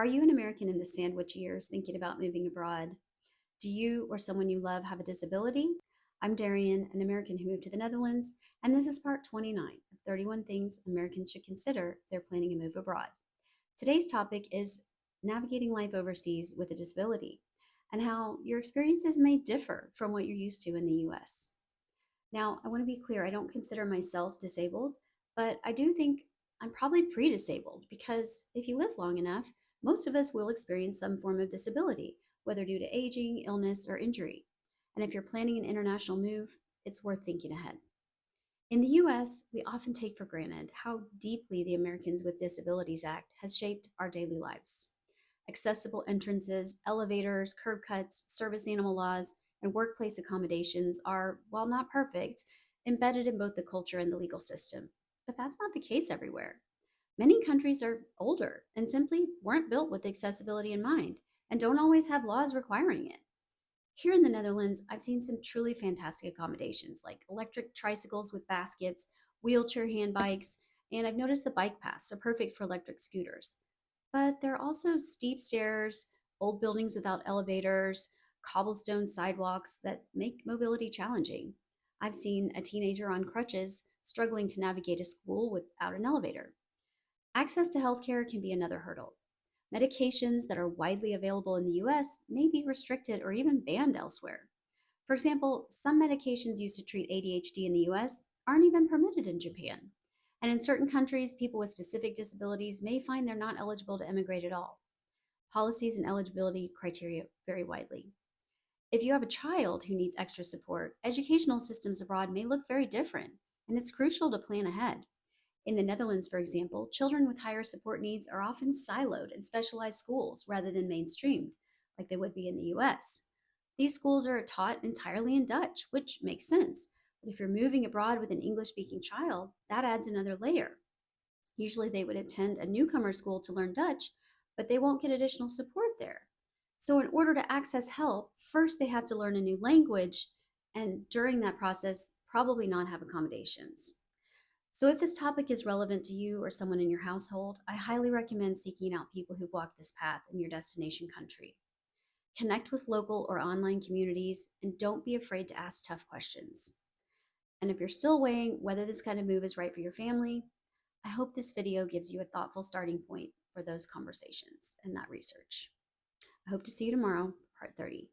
Are you an American in the sandwich years thinking about moving abroad? Do you or someone you love have a disability? I'm Darian, an American who moved to the Netherlands, and this is part 29 of 31 things Americans should consider if they're planning a move abroad. Today's topic is navigating life overseas with a disability and how your experiences may differ from what you're used to in the US. Now, I want to be clear, I don't consider myself disabled, but I do think I'm probably pre disabled because if you live long enough, most of us will experience some form of disability, whether due to aging, illness, or injury. And if you're planning an international move, it's worth thinking ahead. In the US, we often take for granted how deeply the Americans with Disabilities Act has shaped our daily lives. Accessible entrances, elevators, curb cuts, service animal laws, and workplace accommodations are, while not perfect, embedded in both the culture and the legal system. But that's not the case everywhere. Many countries are older and simply weren't built with accessibility in mind and don't always have laws requiring it. Here in the Netherlands, I've seen some truly fantastic accommodations like electric tricycles with baskets, wheelchair hand bikes, and I've noticed the bike paths are perfect for electric scooters. But there are also steep stairs, old buildings without elevators, cobblestone sidewalks that make mobility challenging. I've seen a teenager on crutches struggling to navigate a school without an elevator. Access to healthcare can be another hurdle. Medications that are widely available in the US may be restricted or even banned elsewhere. For example, some medications used to treat ADHD in the US aren't even permitted in Japan. And in certain countries, people with specific disabilities may find they're not eligible to immigrate at all. Policies and eligibility criteria vary widely. If you have a child who needs extra support, educational systems abroad may look very different, and it's crucial to plan ahead. In the Netherlands, for example, children with higher support needs are often siloed in specialized schools rather than mainstreamed, like they would be in the US. These schools are taught entirely in Dutch, which makes sense. But if you're moving abroad with an English speaking child, that adds another layer. Usually they would attend a newcomer school to learn Dutch, but they won't get additional support there. So, in order to access help, first they have to learn a new language, and during that process, probably not have accommodations. So, if this topic is relevant to you or someone in your household, I highly recommend seeking out people who've walked this path in your destination country. Connect with local or online communities and don't be afraid to ask tough questions. And if you're still weighing whether this kind of move is right for your family, I hope this video gives you a thoughtful starting point for those conversations and that research. I hope to see you tomorrow, part 30.